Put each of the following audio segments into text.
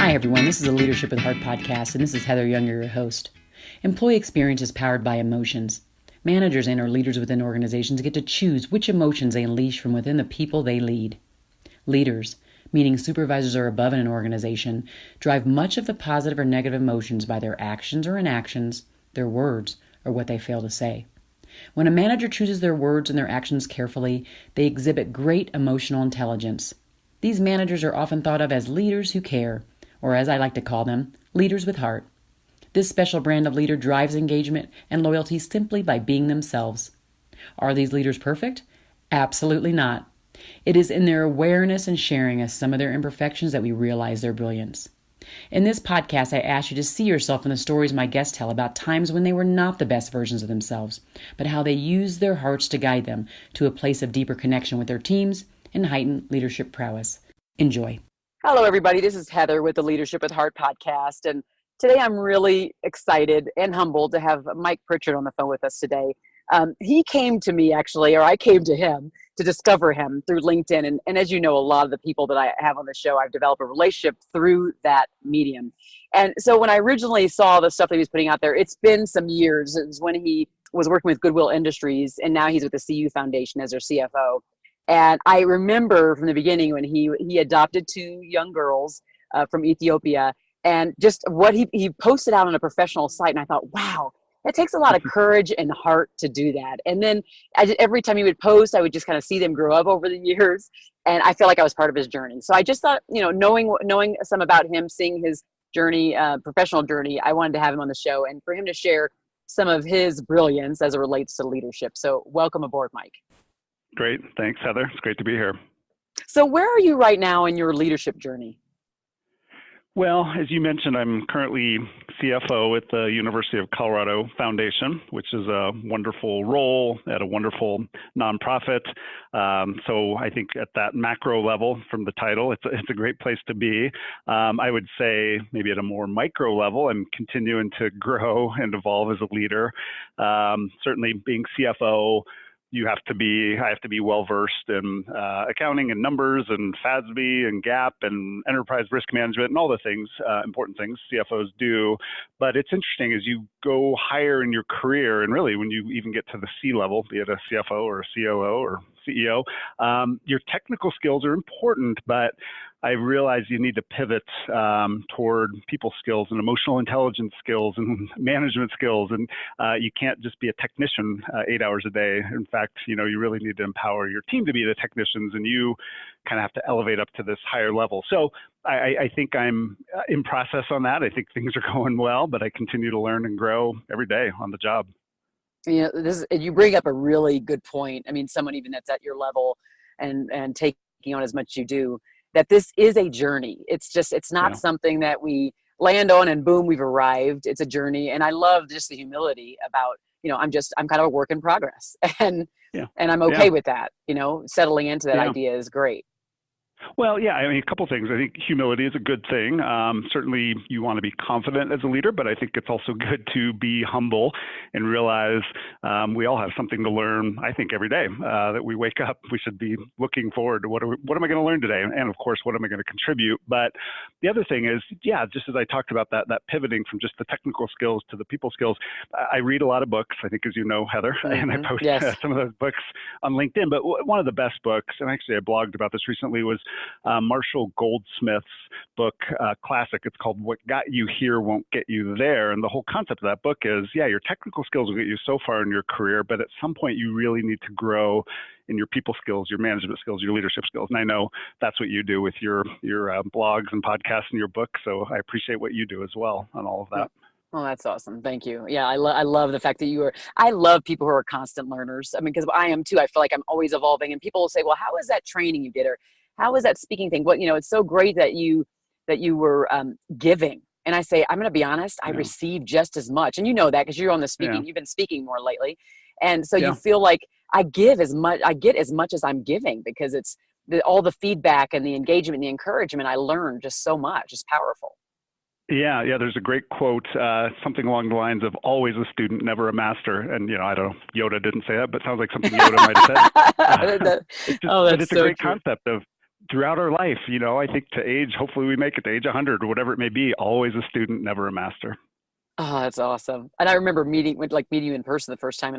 Hi, everyone. This is a Leadership with Heart podcast, and this is Heather Younger, your host. Employee experience is powered by emotions. Managers and or leaders within organizations get to choose which emotions they unleash from within the people they lead. Leaders, meaning supervisors or above in an organization, drive much of the positive or negative emotions by their actions or inactions, their words, or what they fail to say. When a manager chooses their words and their actions carefully, they exhibit great emotional intelligence. These managers are often thought of as leaders who care, or as I like to call them, leaders with heart. This special brand of leader drives engagement and loyalty simply by being themselves. Are these leaders perfect? Absolutely not. It is in their awareness and sharing of some of their imperfections that we realize their brilliance. In this podcast, I ask you to see yourself in the stories my guests tell about times when they were not the best versions of themselves, but how they used their hearts to guide them to a place of deeper connection with their teams and heightened leadership prowess. Enjoy. Hello, everybody. This is Heather with the Leadership with Heart podcast. And today I'm really excited and humbled to have Mike Pritchard on the phone with us today. He came to me actually, or I came to him to discover him through LinkedIn. And as you know, a lot of the people that I have on the show, I've developed a relationship through that medium. And so when I originally saw the stuff that he was putting out there, it's been some years. It was when he was working with Goodwill Industries, and now he's with the CU Foundation as their CFO. And I remember from the beginning when he adopted two young girls from Ethiopia, and just what he posted out on a professional site. And I thought, wow, it takes a lot of courage and heart to do that. And then every time he would post, I would just kind of see them grow up over the years. And I feel like I was part of his journey. So I just thought, knowing some about him, seeing his journey, professional journey, I wanted to have him on the show and for him to share some of his brilliance as it relates to leadership. So welcome aboard, Mike. Great. Thanks, Heather. It's great to be here. So where are you right now in your leadership journey? Well, as you mentioned, I'm currently CFO at the University of Colorado Foundation, which is a wonderful role at a wonderful nonprofit. So I think at that macro level from the title, it's a great place to be. I would say maybe at a more micro level, I'm continuing to grow and evolve as a leader. Certainly being CFO, I have to be well-versed in accounting and numbers and FASB and GAAP and enterprise risk management and all the things, important things CFOs do. But it's interesting as you go higher in your career, and really when you even get to the C level, be it a CFO or a COO or CEO, your technical skills are important, but I realize you need to pivot toward people skills and emotional intelligence skills and management skills. And you can't just be a technician 8 hours a day. In fact, you really need to empower your team to be the technicians, and you kind of have to elevate up to this higher level. So I think I'm in process on that. I think things are going well, but I continue to learn and grow every day on the job. You bring up a really good point. I mean, someone even that's at your level and taking on as much as you do, that this is a journey. It's not something that we land on and boom, we've arrived. It's a journey. And I love just the humility about, I'm kind of a work in progress and I'm okay with that, settling into that idea is great. Well, yeah, a couple things. I think humility is a good thing. Certainly you want to be confident as a leader, but I think it's also good to be humble and realize we all have something to learn, I think, every day that we wake up. We should be looking forward to what am I going to learn today? And of course, what am I going to contribute? But the other thing is, just as I talked about that pivoting from just the technical skills to the people skills, I read a lot of books, I think, as you know, Heather, and I post some of those books on LinkedIn. But one of the best books, and actually I blogged about this recently, was Marshall Goldsmith's book, classic. It's called What Got You Here Won't Get You There. And the whole concept of that book is, your technical skills will get you so far in your career, but at some point you really need to grow in your people skills, your management skills, your leadership skills. And I know that's what you do with your blogs and podcasts and your book. So I appreciate what you do as well on all of that. Oh, that's awesome. Thank you. Yeah, I love the fact that I love people who are constant learners. I mean, because I am too. I feel like I'm always evolving, and people will say, well, how is that training you did? Or how is that speaking thing? What, it's so great that you were giving. And I say, I'm going to be honest, I receive just as much. And you know that because you're on the speaking, you've been speaking more lately. And so you feel like I get as much as I'm giving, because it's all the feedback and the engagement and the encouragement. I learn just so much. It's powerful. Yeah. There's a great quote, something along the lines of "always a student, never a master." And I don't know, Yoda didn't say that, but it sounds like something Yoda might have said. That's But it's so a great true. concept of throughout our life, I think to age, hopefully we make it to age 100 or whatever it may be, always a student, never a master. Oh, that's awesome. And I remember meeting you in person the first time,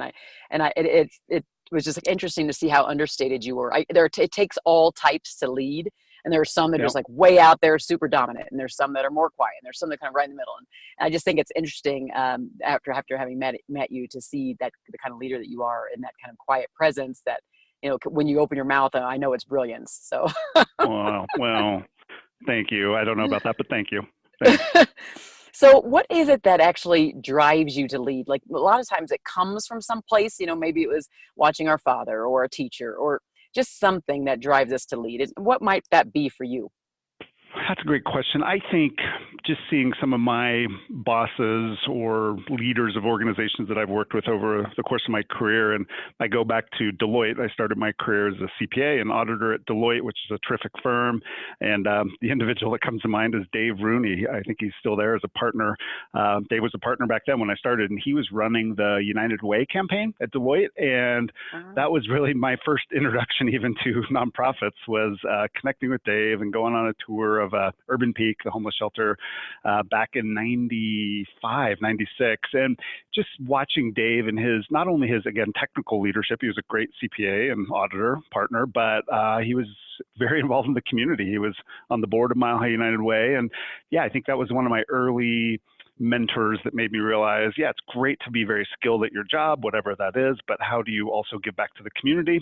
it was just like interesting to see how understated you were. It takes all types to lead, and there are some that are Yep. just like way out there, super dominant, and there's some that are more quiet, and there's some that are kind of right in the middle. And I just think it's interesting after having met you to see that the kind of leader that you are and that kind of quiet presence that when you open your mouth, I know it's brilliance. So. Well, thank you. I don't know about that, but thank you. Thanks. So what is it that actually drives you to lead? Like a lot of times it comes from some place, maybe it was watching our father or a teacher or just something that drives us to lead. What might that be for you? That's a great question. I think just seeing some of my bosses or leaders of organizations that I've worked with over the course of my career, and I go back to Deloitte. I started my career as a CPA and auditor at Deloitte, which is a terrific firm. And the individual that comes to mind is Dave Rooney. I think he's still there as a partner. Dave was a partner back then when I started, and he was running the United Way campaign at Deloitte. And that was really my first introduction even to nonprofits, was connecting with Dave and going on a tour of Urban Peak, the homeless shelter, back in 95, 96. And just watching Dave and not only his, again, technical leadership, he was a great CPA and auditor partner, but he was very involved in the community. He was on the board of Mile High United Way. And yeah, I think that was one of my early mentors that made me realize, yeah, it's great to be very skilled at your job, whatever that is, but how do you also give back to the community?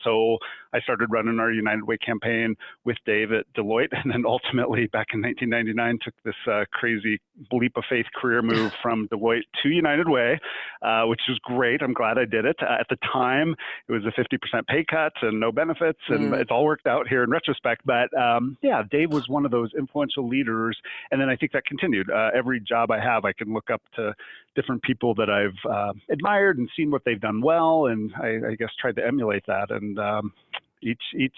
So I started running our United Way campaign with Dave at Deloitte, and then ultimately back in 1999 took this crazy leap of faith career move from Deloitte to United Way, which was great. I'm glad I did it. At the time, it was a 50% pay cut and no benefits, and it's all worked out here in retrospect. But yeah, Dave was one of those influential leaders, and then I think that continued. Every job I have, I can look up to different people that I've admired and seen what they've done well, and I guess tried to emulate that. And each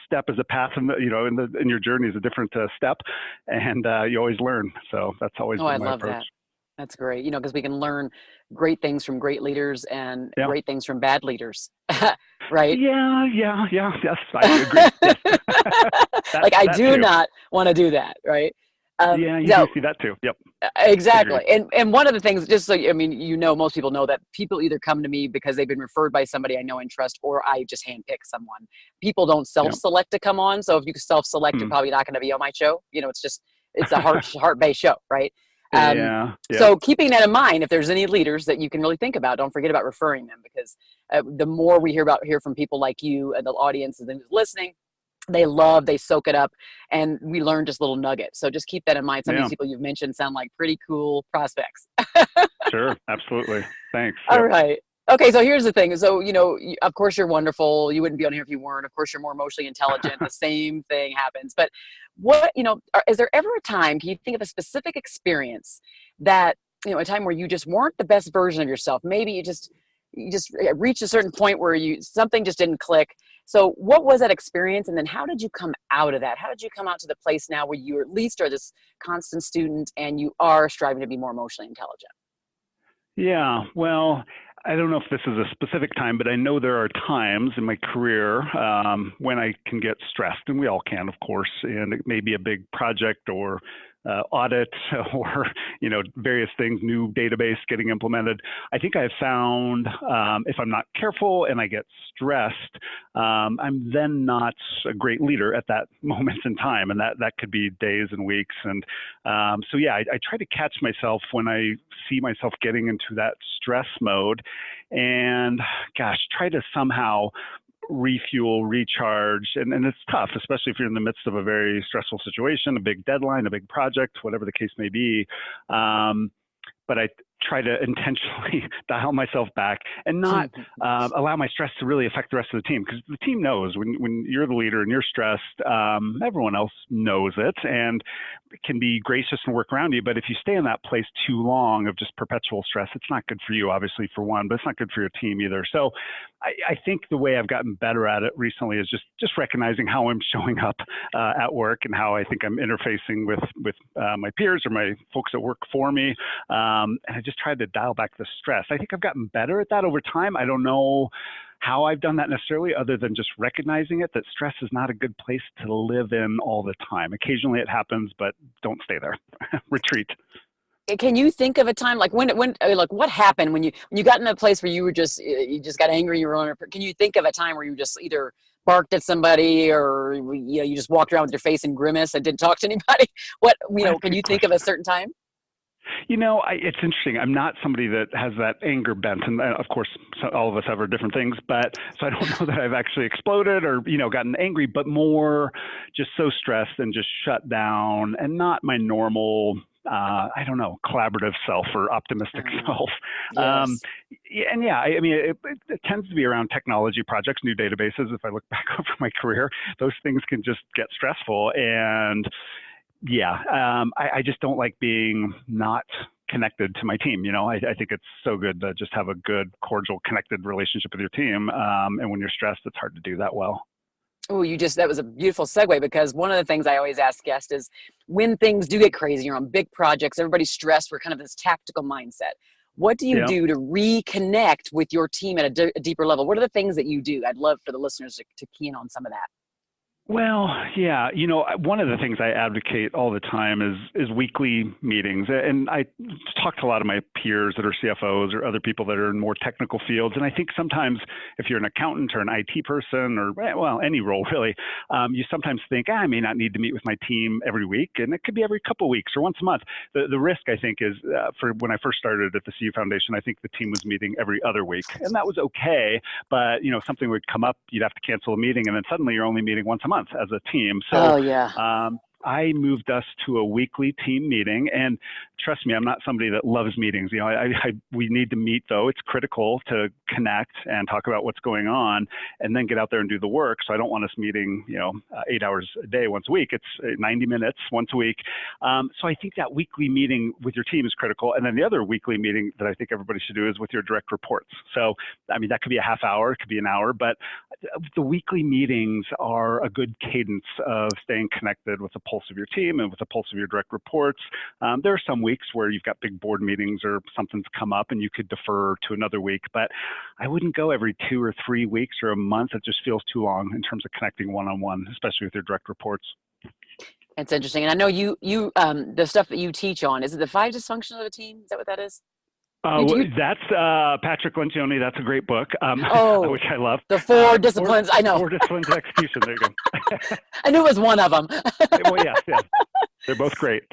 step is a path, in your journey is a different step, and you always learn. So that's always been my approach. That. That's great. Because we can learn great things from great leaders and great things from bad leaders, right? Yeah. Yes, I agree. Yes. I do not want to do that, right? Yeah, you do see that too. Yep. Exactly. And one of the things, just so, most people know that people either come to me because they've been referred by somebody I know and trust, or I just handpick someone. People don't self-select to come on. So if you self-select, you're probably not going to be on my show. It's a heart-based show, right? Yeah. So keeping that in mind, if there's any leaders that you can really think about, don't forget about referring them, because the more we hear from people like you and the audience and who's listening, they soak it up, and we learn just little nuggets. So just keep that in mind. Some of these people you've mentioned sound like pretty cool prospects. Sure. Absolutely. Thanks. All right. Okay. So here's the thing. So, of course you're wonderful. You wouldn't be on here if you weren't. Of course you're more emotionally intelligent. The same thing happens. But is there ever a time, can you think of a specific experience that, a time where you just weren't the best version of yourself? Maybe you just reached a certain point where something just didn't click. So what was that experience? And then how did you come out of that? How did you come out to the place now where you at least are this constant student and you are striving to be more emotionally intelligent? Yeah, well, I don't know if this is a specific time, but I know there are times in my career when I can get stressed, and we all can, of course, and it may be a big project or audit or, various things, new database getting implemented. I think I've found if I'm not careful and I get stressed, I'm then not a great leader at that moment in time. And that could be days and weeks. And so, yeah, I try to catch myself when I see myself getting into that stress mode and, try to somehow refuel, recharge, and it's tough, especially if you're in the midst of a very stressful situation, a big deadline, a big project, whatever the case may be. But I try to intentionally dial myself back and not allow my stress to really affect the rest of the team, because the team knows when you're the leader and you're stressed, everyone else knows it and can be gracious and work around you. But if you stay in that place too long of just perpetual stress, it's not good for you, obviously, for one, but it's not good for your team either. So I think the way I've gotten better at it recently is just recognizing how I'm showing up at work and how I think I'm interfacing with my peers or my folks that work for me. And I just tried to dial back the stress. I think I've gotten better at that over time. I don't know how I've done that necessarily, other than just recognizing it, that stress is not a good place to live in all the time. Occasionally it happens, but don't stay there. Retreat. Can you think of a time like like what happened when you got in a place where you just got angry, can you think of a time where you just either barked at somebody or you just walked around with your face and grimace and didn't talk to anybody? Can you think of a certain time? It's interesting. I'm not somebody that has that anger bent, and of course, all of us have our different things. But so I don't know that I've actually exploded or gotten angry, but more just so stressed and just shut down, and not my normal, collaborative self or optimistic self. Yes. It tends to be around technology projects, new databases. If I look back over my career, those things can just get stressful, and I just don't like being not connected to my team. I think it's so good to just have a good, cordial, connected relationship with your team. And when you're stressed, it's hard to do that well. Oh, that was a beautiful segue, because one of the things I always ask guests is when things do get crazy, you're on big projects, everybody's stressed, we're kind of this tactical mindset. What do you do to reconnect with your team at a deeper level? What are the things that you do? I'd love for the listeners to key in on some of that. Well, one of the things I advocate all the time is weekly meetings. And I talk to a lot of my peers that are CFOs or other people that are in more technical fields. And I think sometimes if you're an accountant or an IT person or, any role really, you sometimes think, I may not need to meet with my team every week. And it could be every couple of weeks or once a month. The risk, I think, is for when I first started at the CU Foundation, I think the team was meeting every other week. And that was okay. But, something would come up, you'd have to cancel a meeting, and then suddenly you're only meeting once a month as a team. So I moved us to a weekly team meeting, and trust me, I'm not somebody that loves meetings. We need to meet, though. It's critical to connect and talk about what's going on and then get out there and do the work. So I don't want us meeting, 8 hours a day once a week. It's 90 minutes once a week. So I think that weekly meeting with your team is critical. And then the other weekly meeting that I think everybody should do is with your direct reports. So, that could be a half hour, it could be an hour, but the weekly meetings are a good cadence of staying connected with the pulse of your team and with the pulse of your direct reports. There are some weeks where you've got big board meetings or something's come up and you could defer to another week, but I wouldn't go every 2 or 3 weeks or a month. It just feels too long in terms of connecting one-on-one, especially with your direct reports. It's interesting. And I know you the stuff that you teach on, is it the 5 dysfunctions of a team? Is that what that is? That's Patrick Lencioni. That's a great book, which I love. The 4 disciplines. I know. 4 disciplines of execution. There you go. I knew it was one of them. Well, yeah. They're both great.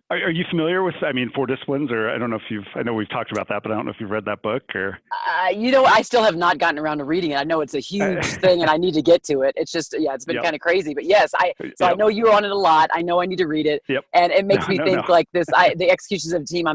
Are you familiar with, 4 disciplines, or I don't know if I know we've talked about that, but I don't know if you've read that book or. I still have not gotten around to reading it. I know it's a huge thing and I need to get to it. It's just, it's been kind of crazy, but yes, I know you're on it a lot. I know I need to read it. Yep. And it makes me think like this, the executions of a team, I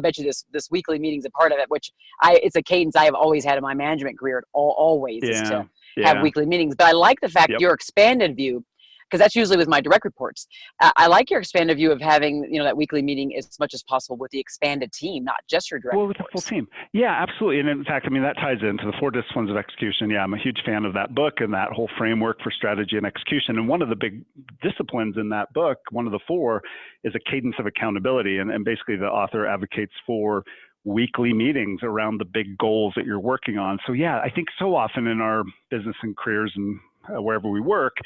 bet you this weekly meeting's a part of it, which it's a cadence I have always had in my management career, always is to have weekly meetings. But I like the fact your expanded view, because that's usually with my direct reports. I like your expanded view of having, that weekly meeting as much as possible with the expanded team, not just your direct reports. With the full team. Yeah, absolutely. And in fact, that ties into the 4 disciplines of execution. Yeah, I'm a huge fan of that book and that whole framework for strategy and execution. And one of the big disciplines in that book, one of the 4, is a cadence of accountability. And basically the author advocates for weekly meetings around the big goals that you're working on. So I think so often in our business and careers and wherever we work,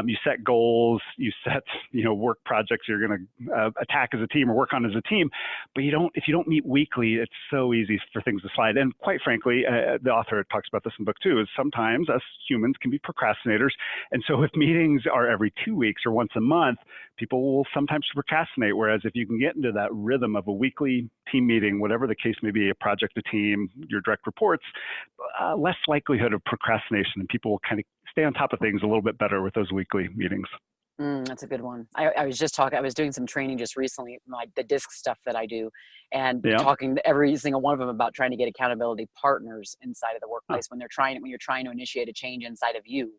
you set goals, you set, work projects you're going to attack as a team or work on as a team, but if you don't meet weekly, it's so easy for things to slide. And quite frankly, the author talks about this in the book too, is sometimes us humans can be procrastinators. And so if meetings are every 2 weeks or once a month, people will sometimes procrastinate. Whereas if you can get into that rhythm of a weekly team meeting, whatever the case may be, a project, a team, your direct reports, less likelihood of procrastination, and people will kind of stay on top of things a little bit better with those weekly meetings. That's a good one. I was doing some training just recently, the DISC stuff that I do, and talking to every single one of them about trying to get accountability partners inside of the workplace when you're trying to initiate a change inside of you.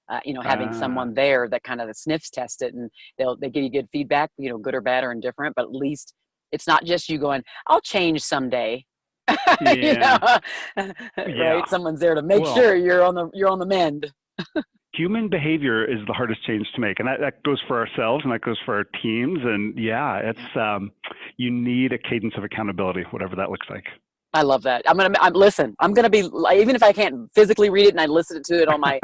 Having someone there that kind of sniffs test it, and they give you good feedback, good or bad or indifferent, but at least it's not just you going, I'll change someday. Right? Someone's there to make sure you're on the mend. Human behavior is the hardest change to make, and that goes for ourselves and that goes for our teams. And it's you need a cadence of accountability, whatever that looks like. I love that. Listen, I'm gonna be, even if I can't physically read it and I listen to it on my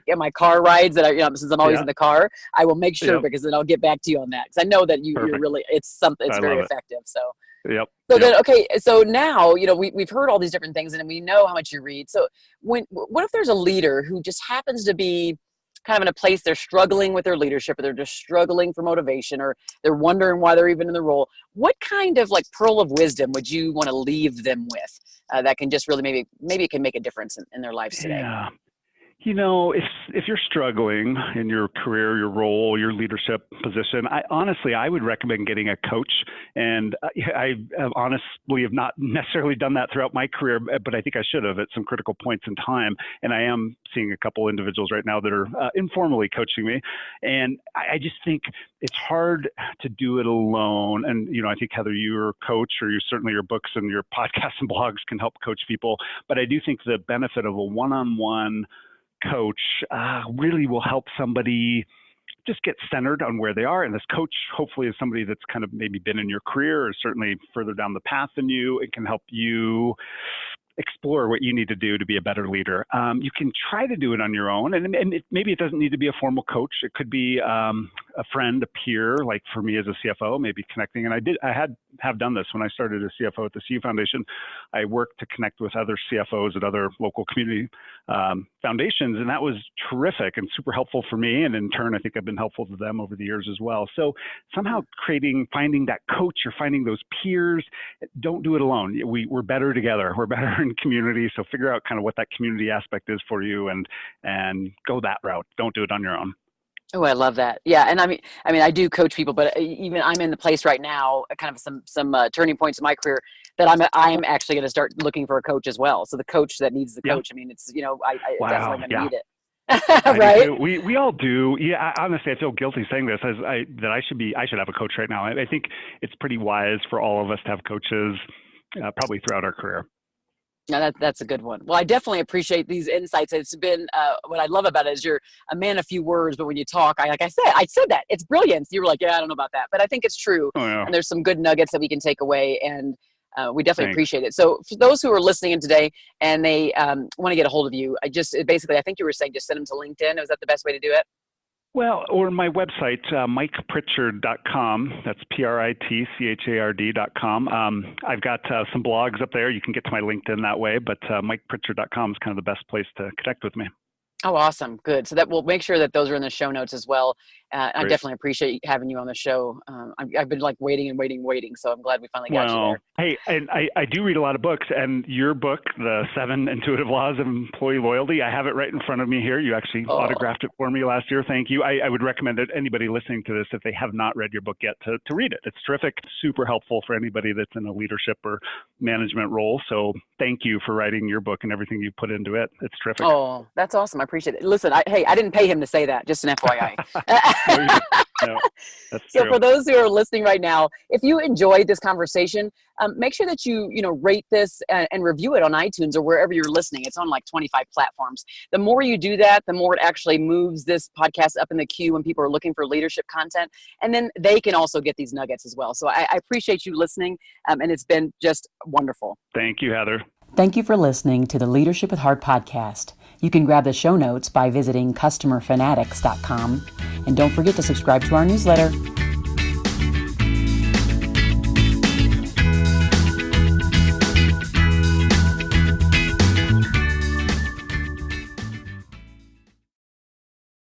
in my car rides since I'm always in the car, I will make sure because then I'll get back to you on that, because I know that you're really, it's very effective. So then, okay, so now we've heard all these different things and we know how much you read. So what if there's a leader who just happens to be kind of in a place they're struggling with their leadership, or they're just struggling for motivation, or they're wondering why they're even in the role? What kind of pearl of wisdom would you want to leave them with that can just really maybe it can make a difference in their lives today? Yeah. If you're struggling in your career, your role, your leadership position, I would recommend getting a coach. And I honestly have not necessarily done that throughout my career, but I think I should have at some critical points in time. And I am seeing a couple individuals right now that are informally coaching me. And I just think it's hard to do it alone. And, I think, Heather, you're a coach, or certainly your books and your podcasts and blogs can help coach people. But I do think the benefit of a one-on-one coach really will help somebody just get centered on where they are. And this coach hopefully is somebody that's kind of maybe been in your career, or certainly further down the path than you. It can help you explore what you need to do to be a better leader. You can try to do it on your own, and maybe it doesn't need to be a formal coach. It could be a friend, a peer, like for me as a CFO, maybe connecting. And I have done this when I started as CFO at the CU Foundation. I worked to connect with other CFOs at other local community foundations, and that was terrific and super helpful for me. And in turn, I think I've been helpful to them over the years as well. So somehow finding that coach or finding those peers, don't do it alone. We're better together. We're better in community. So figure out kind of what that community aspect is for you, and go that route. Don't do it on your own. Oh, I love that. Yeah. And I mean, I do coach people, but even I'm in the place right now, kind of some turning points in my career, that I'm actually going to start looking for a coach as well. So the coach that needs the coach, I mean, it's, I definitely going to need it. Right. We all do. Yeah. Honestly, I feel guilty saying this, I should have a coach right now. I think it's pretty wise for all of us to have coaches probably throughout our career. No, that's a good one. Well, I definitely appreciate these insights. It's been what I love about it is you're a man of few words, but when you talk, I said that it's brilliant. You were like, yeah, I don't know about that, but I think it's true. Oh, yeah. And there's some good nuggets that we can take away, and we definitely appreciate it. So for those who are listening in today and they want to get a hold of you, I think you were saying just send them to LinkedIn. Is that the best way to do it? Well, or my website, MikePritchard.com. That's PRITCHARD.com. I've got some blogs up there. You can get to my LinkedIn that way, but MikePritchard.com is kind of the best place to connect with me. Oh, awesome. Good. So that we'll make sure that those are in the show notes as well. I definitely appreciate having you on the show. I've been waiting. So I'm glad we finally got you there. Hey, and I do read a lot of books, and your book, The 7 Intuitive Laws of Employee Loyalty, I have it right in front of me here. You actually autographed it for me last year. Thank you. I would recommend it. Anybody listening to this, if they have not read your book yet, to read it. It's terrific, super helpful for anybody that's in a leadership or management role. So thank you for writing your book and everything you put into it. It's terrific. Oh, that's awesome. I appreciate it. Listen, I didn't pay him to say that, just an FYI. No, that's so true. for those who are listening right now, if you enjoyed this conversation, make sure that you rate this and review it on iTunes or wherever you're listening. It's on like 25 platforms. The more you do that, the more it actually moves this podcast up in the queue when people are looking for leadership content. And then they can also get these nuggets as well. So I appreciate you listening, and it's been just wonderful. Thank you, Heather. Thank you for listening to the Leadership with Heart podcast. You can grab the show notes by visiting customerfanatics.com. And don't forget to subscribe to our newsletter.